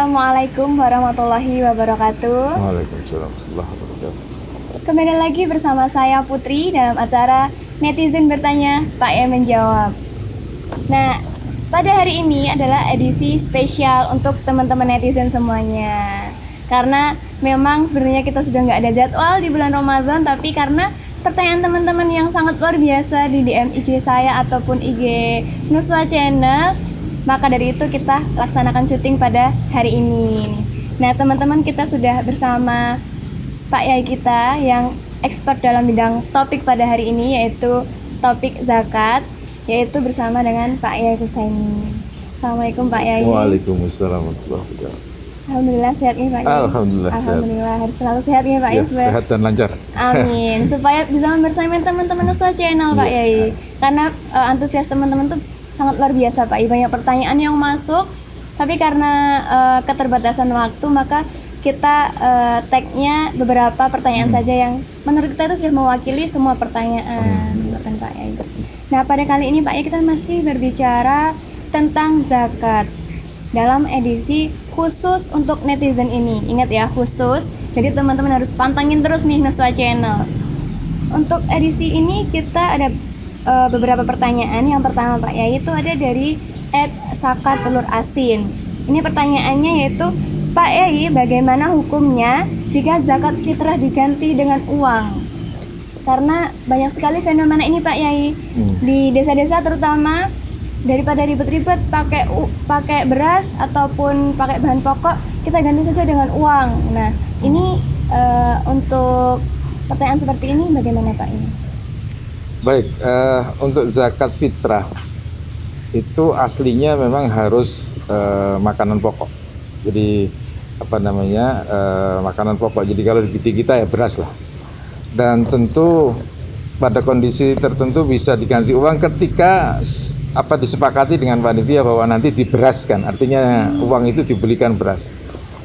Assalamualaikum warahmatullahi wabarakatuh. Waalaikumsalam warahmatullahi wabarakatuh. Kembali lagi bersama saya Putri dalam acara Netizen Bertanya, Pak E Menjawab. Nah, pada hari ini adalah edisi spesial untuk teman-teman netizen semuanya. Karena memang sebenarnya kita sudah nggak ada jadwal di bulan Ramadan, tapi karena pertanyaan teman-teman yang sangat luar biasa di DM IG saya ataupun IG Nuswa Channel, maka dari itu kita laksanakan syuting pada hari ini. Nah, teman-teman, kita sudah bersama Pak Yai kita yang expert dalam bidang topik pada hari ini, yaitu topik zakat, yaitu bersama dengan Pak Yai Husaini. Assalamualaikum Pak Yai. Waalaikumsalam warahmatullahi wabarakatuh. Alhamdulillah sehat nih Pak Yai. Alhamdulillah sehat. harus selalu sehat nih Pak Yai. Sehat dan lancar. Amin. Supaya bisa membersamai teman-teman Nuswa Channel Pak Yai. Karena antusias teman-teman tuh sangat luar biasa Pak Yai. Banyak pertanyaan yang masuk, tapi karena keterbatasan waktu maka kita tag-nya beberapa pertanyaan saja yang menurut kita itu sudah mewakili semua pertanyaan, Pak Yai. Nah, pada kali ini Pak Yai kita masih berbicara tentang zakat dalam edisi khusus untuk netizen ini. Ingat ya, khusus. Jadi teman-teman harus pantengin terus nih Nuswa Channel. Untuk edisi ini kita ada beberapa pertanyaan. Yang pertama Pak Yai itu ada dari @sakat_telur_asin. Ini pertanyaannya yaitu, Pak Yai, bagaimana hukumnya jika zakat fitrah diganti dengan uang? Karena banyak sekali fenomena ini Pak Yai. Di desa-desa terutama, daripada ribet-ribet pakai beras ataupun pakai bahan pokok, kita ganti saja dengan uang. Nah, ini untuk pertanyaan seperti ini bagaimana Pak Yai? Baik, untuk zakat fitrah itu aslinya memang harus makanan pokok. Jadi makanan pokok. Jadi kalau di kita ya beras lah. Dan tentu pada kondisi tertentu bisa diganti uang ketika disepakati dengan panitia bahwa nanti diberaskan. Artinya uang itu dibelikan beras.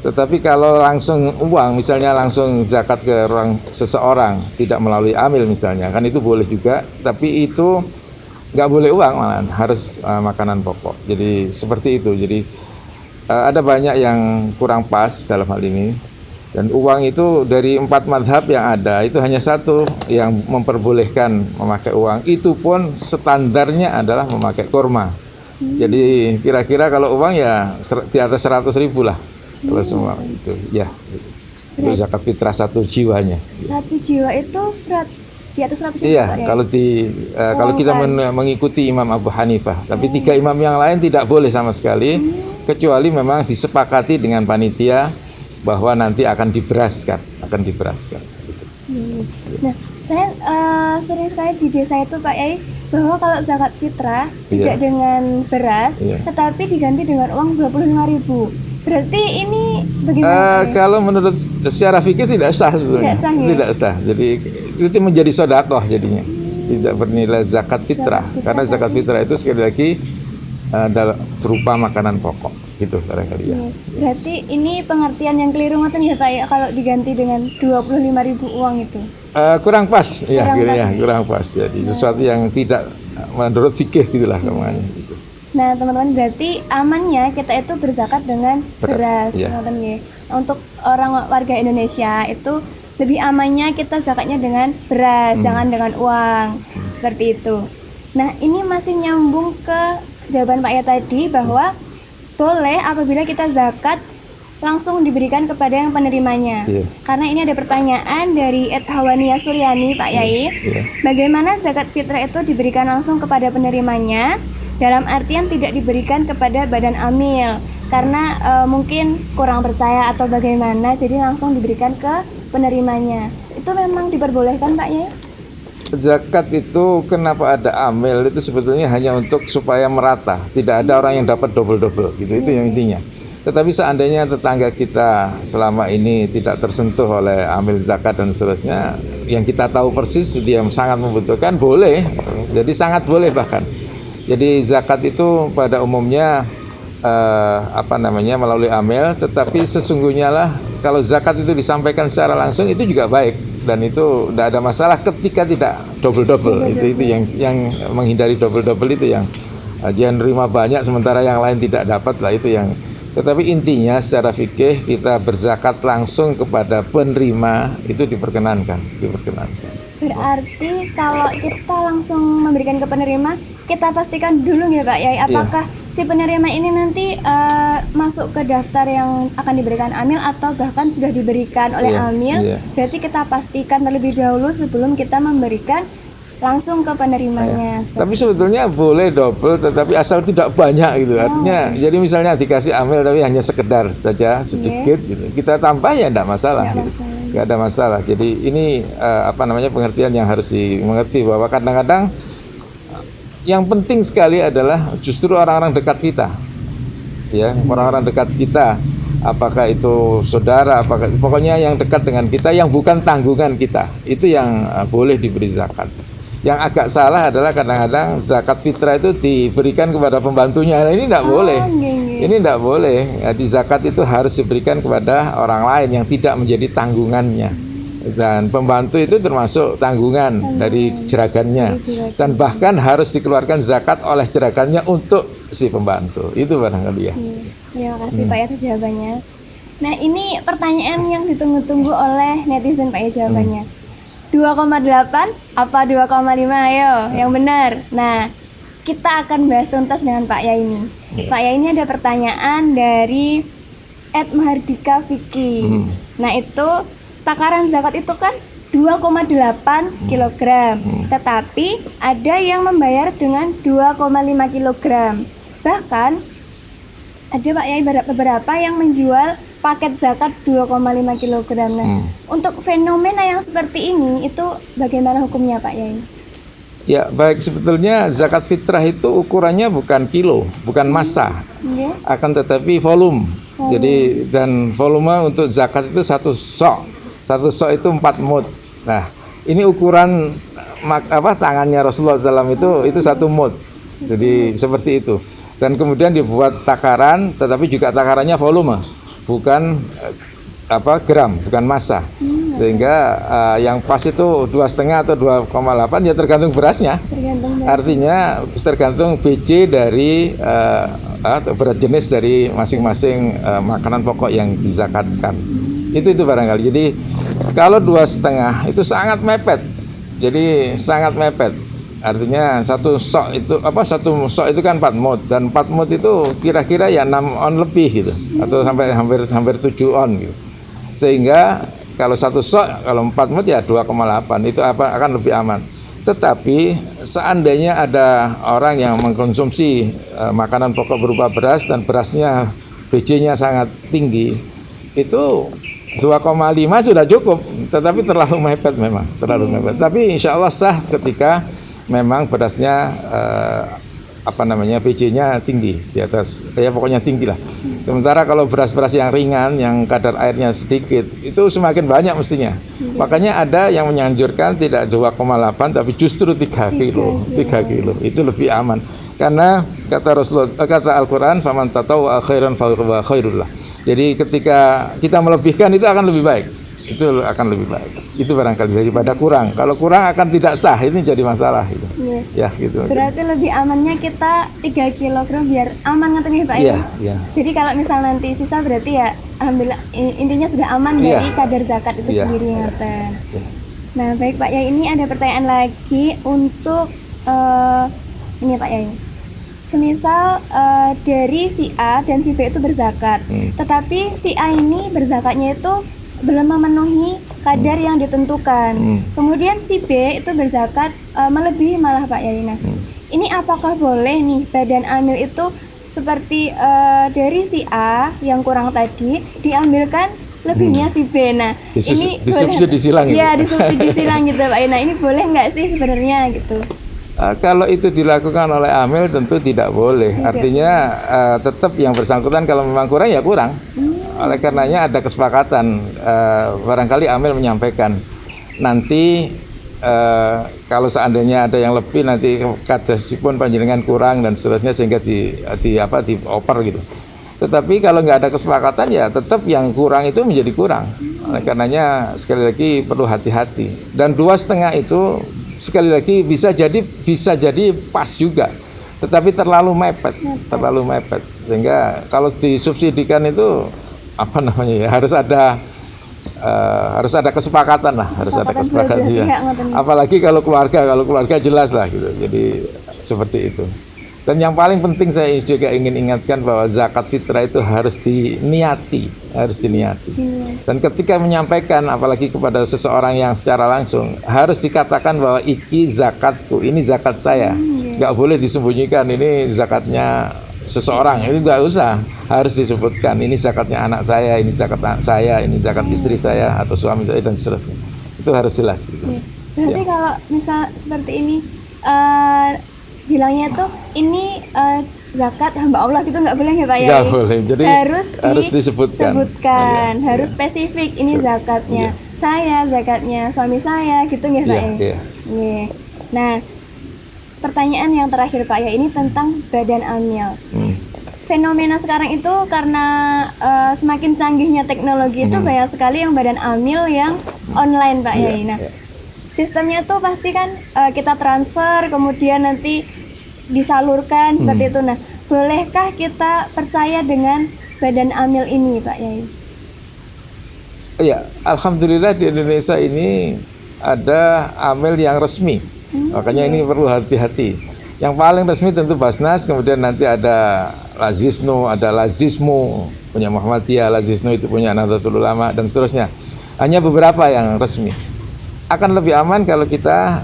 Tetapi kalau langsung uang, misalnya langsung zakat ke orang seseorang, tidak melalui amil misalnya, kan itu boleh juga. Tapi itu nggak boleh uang, malah harus makanan pokok. Jadi seperti itu. Jadi ada banyak yang kurang pas dalam hal ini, dan uang itu dari 4 madhab yang ada itu hanya satu yang memperbolehkan memakai uang, itu pun standarnya adalah memakai kurma. Jadi kira-kira kalau uang ya di atas 100.000 lah kalau semua itu ya. Itu zakat fitrah 1 jiwanya. 1 jiwa itu di atas 100.000. Iya, kalau kita mengikuti Imam Abu Hanifah, tapi 3 imam yang lain tidak boleh sama sekali, kecuali memang disepakati dengan panitia bahwa nanti akan diberaskan. Gitu. Nah, saya sering sekali di desa itu Pak Yai, bahwa kalau zakat fitrah tidak dengan beras, tetapi diganti dengan uang 25.000. Berarti ini bagaimana? Kalau menurut secara fikih tidak sah sebetulnya. Tidak sah. Jadi itu menjadi sedekah jadinya. Tidak bernilai zakat fitrah. Karena zakat fitrah itu sekali lagi berupa makanan pokok. Gitu barangkali ya. Berarti ini pengertian yang keliru ngoten ya Pak ya, kalau diganti dengan 25.000 uang itu. Kurang pas. Kurang pas. Jadi sesuatu yang tidak menurut fikih gitulah namanya gitu. Nah, teman-teman, berarti amannya kita itu berzakat dengan beras. Untuk orang warga Indonesia itu lebih amannya kita zakatnya dengan beras, jangan dengan uang. Seperti itu. Nah, ini masih nyambung ke jawaban Pak Ya tadi bahwa boleh apabila kita zakat langsung diberikan kepada yang penerimanya. Karena ini ada pertanyaan dari @hawania Suryani Pak Yai. Bagaimana zakat fitrah itu diberikan langsung kepada penerimanya? Dalam artian tidak diberikan kepada badan amil karena mungkin kurang percaya atau bagaimana, jadi langsung diberikan ke penerimanya. Itu memang diperbolehkan Pak ya? Zakat itu kenapa ada amil itu sebetulnya hanya untuk supaya merata, tidak ada orang yang dapat double-double gitu. Itu yang intinya. Tetapi seandainya tetangga kita selama ini tidak tersentuh oleh amil zakat dan seterusnya, yang kita tahu persis dia sangat membutuhkan, boleh. Jadi sangat boleh bahkan. Jadi zakat itu pada umumnya melalui amil, tetapi sesungguhnya lah kalau zakat itu disampaikan secara langsung itu juga baik, dan itu tidak ada masalah ketika tidak double-double. Itu yang menghindari double-double, itu yang dia nerima banyak sementara yang lain tidak dapat lah, itu yang Tetapi intinya secara fikih kita berzakat langsung kepada penerima itu diperkenankan. Berarti kalau kita langsung memberikan ke penerima, kita pastikan dulu ya Pak Yai, apakah si penerima ini nanti masuk ke daftar yang akan diberikan amil atau bahkan sudah diberikan oleh amil. Berarti kita pastikan terlebih dahulu sebelum kita memberikan langsung ke penerimanya. Tapi sebetulnya boleh double, tetapi asal tidak banyak gitu. Artinya, jadi misalnya dikasih amil tapi hanya sekedar saja sedikit gitu. Kita tambah ya tidak masalah. Nggak ada masalah. Jadi ini pengertian yang harus dimengerti bahwa kadang-kadang yang penting sekali adalah justru orang-orang dekat kita, ya, orang-orang dekat kita. Apakah itu saudara, pokoknya yang dekat dengan kita, yang bukan tanggungan kita, itu yang boleh diberi zakat. Yang agak salah adalah kadang-kadang zakat fitrah itu diberikan kepada pembantunya. Nah, ini tidak boleh. Ini tidak boleh. Jadi zakat itu harus diberikan kepada orang lain yang tidak menjadi tanggungannya. Dan pembantu itu termasuk tanggungan dari jeragannya. Dan bahkan harus dikeluarkan zakat oleh jeragannya untuk si pembantu. Itu barangkali ya. Terima kasih Pak ya atas jawabannya. Nah, ini pertanyaan yang ditunggu-tunggu oleh netizen Pak ya jawabannya. 2,8 apa 2,5? Ayo, yang benar. Nah, kita akan bahas tuntas dengan Pak Yai ini. Pak Yai ini ada pertanyaan dari @mahardika Vicky. Nah, itu takaran zakat itu kan 2,8 kg. Tetapi ada yang membayar dengan 2,5 kg. Bahkan ada Pak Yai beberapa yang menjual paket zakat 2,5 kg. Nah, untuk fenomena yang seperti ini itu bagaimana hukumnya Pak Yai? Ya, baik, sebetulnya zakat fitrah itu ukurannya bukan kilo, bukan massa. Akan tetapi volume. Jadi dan volume untuk zakat itu 1 sok. 1 sok itu 4 mud. Nah, ini ukuran tangannya Rasulullah SAW itu 1 mud. Jadi seperti itu. Dan kemudian dibuat takaran, tetapi juga takarannya volume, bukan gram, bukan massa. Sehingga yang pas itu 2,5 atau 2,8 ya tergantung berasnya. Artinya tergantung BJ dari berat jenis dari masing-masing makanan pokok yang dizakatkan. Itu barangkali. Jadi kalau 2,5 itu sangat mepet. Jadi sangat mepet. Artinya 1 sok itu kan 4 mud, dan 4 mud itu kira-kira ya 6 on lebih gitu, atau sampai hampir 7 on gitu. Sehingga kalau 1 sok, kalau 4 mud ya 2,8 itu akan lebih aman. Tetapi seandainya ada orang yang mengkonsumsi makanan pokok berupa beras dan berasnya BJ-nya sangat tinggi, itu 2,5 sudah cukup, tetapi terlalu mepet memang, terlalu mepet. Tapi insya Allah sah ketika memang berasnya BJ-nya tinggi di atas, ya pokoknya tinggi lah. Sementara kalau beras-beras yang ringan, yang kadar airnya sedikit, itu semakin banyak mestinya. Makanya ada yang menyanjurkan tidak 2,8 tapi justru 3 kilo. Itu lebih aman. Karena kata Rasulullah, kata Al-Qur'an, faman tatawwa khairan fa huwa khairul lah. Jadi ketika kita melebihkan itu akan lebih baik. Itu akan lebih baik. Itu barangkali daripada kurang. Kalau kurang akan tidak sah, ini jadi masalah gitu. Ya, gitu. Berarti lebih amannya kita 3 kg biar aman ngerti nih Pak ya. Jadi kalau misal nanti sisa berarti ya alhamdulillah intinya sudah aman dari kadar zakat itu sendiri ngerti. Nah, baik Pak Yai, ini ada pertanyaan lagi untuk ini Pak Yai. Semisal dari si A dan si B itu berzakat, tetapi si A ini berzakatnya itu belum memenuhi kadar yang ditentukan. Kemudian si B itu berzakat melebihi malah Pak Yai. Nah, ini apakah boleh nih badan amil itu seperti dari si A yang kurang tadi diambilkan lebihnya si B? Nah, ini disubsidi silang gitu. Iya, disubsidi silang gitu Pak Yai. Nah, ini boleh nggak sih sebenarnya gitu? Kalau itu dilakukan oleh amil tentu tidak boleh. Artinya tetap yang bersangkutan kalau memang kurang ya kurang. Oleh karenanya ada kesepakatan, barangkali amil menyampaikan nanti kalau seandainya ada yang lebih nanti kadasipun panjenengan kurang dan seterusnya sehingga dioper gitu. Tetapi kalau nggak ada kesepakatan ya tetap yang kurang itu menjadi kurang. Oleh karenanya sekali lagi perlu hati-hati. Dan 2,5 itu sekali lagi bisa jadi pas juga. tetapi terlalu mepet sehingga kalau disubsidikan itu apa namanya ya, harus ada kesepakatan lah, harus ada kesepakatan ya. Apalagi kalau keluarga jelas lah gitu. Jadi seperti itu. Dan yang paling penting saya juga ingin ingatkan bahwa zakat fitrah itu harus diniati. Dan ketika menyampaikan apalagi kepada seseorang yang secara langsung, harus dikatakan bahwa iki zakatku, ini zakat saya. Nggak boleh disembunyikan ini zakatnya seseorang, itu nggak usah, harus disebutkan ini zakatnya anak saya, ini zakat anak saya, ini zakat istri saya atau suami saya dan seterusnya. Itu harus jelas. Berarti kalau misal seperti ini bilangnya tuh ini zakat hamba Allah gitu nggak boleh ya Pak ya? Nggak boleh, jadi harus disebutkan, harus spesifik ini zakatnya saya, zakatnya suami saya gitu ya Pak ya? Nah, pertanyaan yang terakhir Pak ya, ini tentang badan amil. Fenomena sekarang itu karena semakin canggihnya teknologi itu banyak sekali yang badan amil yang online Pak ya. Nah, sistemnya tuh pasti kan kita transfer kemudian nanti disalurkan seperti itu. Nah, bolehkah kita percaya dengan badan amil ini Pak Yai? Iya, alhamdulillah di Indonesia ini ada amil yang resmi. Makanya ini perlu hati-hati. Yang paling resmi tentu Basnas, kemudian nanti ada Lazisnu, ada Lazismu, punya Muhammadiyah, Lazisnu itu punya Nahdlatul Ulama dan seterusnya. Hanya beberapa yang resmi. Akan lebih aman kalau kita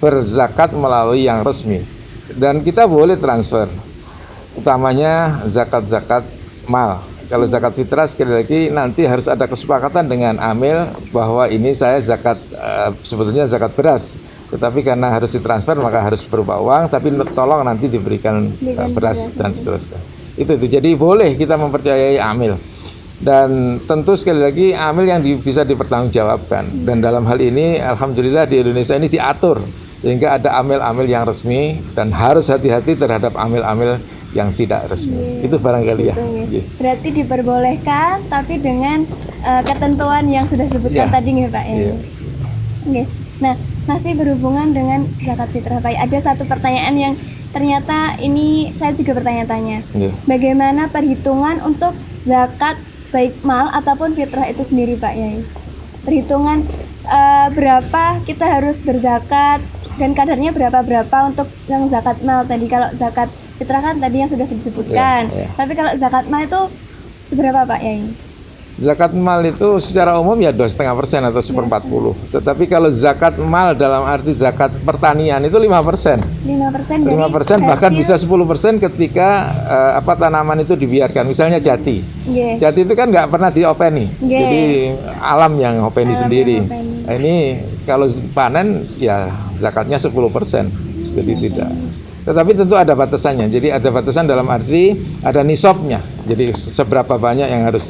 berzakat melalui yang resmi. Dan kita boleh transfer, utamanya zakat-zakat mal. Kalau zakat fitrah sekali lagi nanti harus ada kesepakatan dengan amil bahwa ini saya zakat sebetulnya zakat beras, tetapi karena harus ditransfer maka harus berupa uang, tapi tolong nanti diberikan beras dan seterusnya. Itu. Jadi boleh kita mempercayai amil. Dan tentu sekali lagi amil yang bisa dipertanggungjawabkan. Dan dalam hal ini alhamdulillah di Indonesia ini diatur sehingga ada amil-amil yang resmi dan harus hati-hati terhadap amil-amil yang tidak resmi. Itu barangkali ya. Berarti diperbolehkan tapi dengan ketentuan yang sudah sebutkan tadi nih Pak ya. Nah, masih berhubungan dengan zakat fitrah Pak. Ada satu pertanyaan yang ternyata ini saya juga bertanya-tanya. Bagaimana perhitungan untuk zakat baik mal ataupun fitrah itu sendiri Pak Yai? Perhitungan berapa kita harus berzakat dan kadarnya berapa untuk yang zakat mal tadi. Kalau zakat fitrah kan tadi yang sudah disebutkan. Tapi kalau zakat mal itu seberapa Pak Yai? Zakat mal itu secara umum ya 2,5% atau 1/40. Tetapi kalau zakat mal dalam arti zakat pertanian itu 5%. 5% bahkan bisa 10% ketika tanaman itu dibiarkan. Misalnya jati. Jati itu kan nggak pernah diopeni. Jadi alam yang openi sendiri. Nah, ini kalau panen ya zakatnya 10%. Jadi tidak. Tetapi tentu ada batasannya. Jadi ada batasan dalam arti ada nisabnya. Jadi seberapa banyak yang harus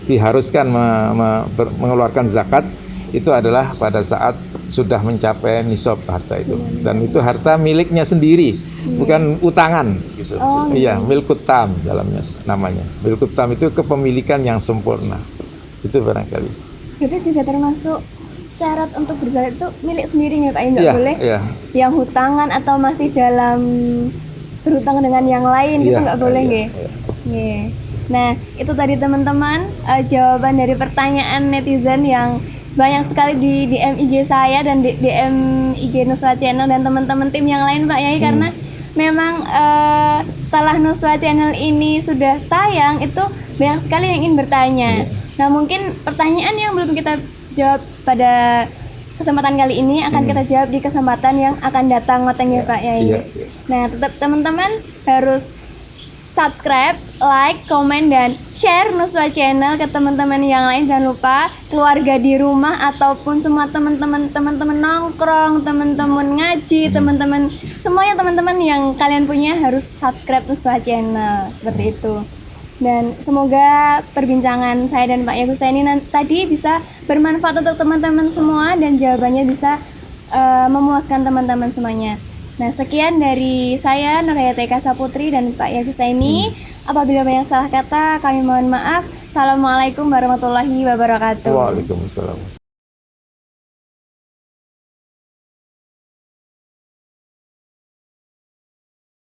diharuskan mengeluarkan zakat itu adalah pada saat sudah mencapai nisab harta itu. Dan itu harta miliknya sendiri, bukan utangan gitu. Iya, milkut tam dalamnya namanya. Milkut tam itu kepemilikan yang sempurna. Itu barangkali. Itu juga termasuk syarat untuk berzakat itu milik sendiri ya Pak, nggak boleh yang hutangan atau masih dalam berhutang dengan yang lain gitu nggak boleh ya. Nah itu tadi teman-teman jawaban dari pertanyaan netizen yang banyak sekali di DM IG saya dan di DM IG Nuswa Channel dan teman-teman tim yang lain Pak Yai, karena memang setelah Nuswa Channel ini sudah tayang itu banyak sekali yang ingin bertanya. Nah mungkin pertanyaan yang belum kita jawab pada kesempatan kali ini akan kita jawab di kesempatan yang akan datang ya Pak Yai. Nah tetap teman-teman harus subscribe, like, komen, dan share Nuswa Channel ke teman-teman yang lain. Jangan lupa keluarga di rumah ataupun semua teman-teman nongkrong, teman-teman ngaji, teman-teman semuanya teman-teman yang kalian punya harus subscribe Nuswa Channel seperti itu. Dan semoga perbincangan saya dan Pak Yai Husaini tadi bisa bermanfaat untuk teman-teman semua dan jawabannya bisa memuaskan teman-teman semuanya. Nah sekian dari saya Nurhayati Eka Saputri dan Pak Yai Husaini. Apabila banyak salah kata kami mohon maaf. Assalamualaikum warahmatullahi wabarakatuh. Waalaikumsalam.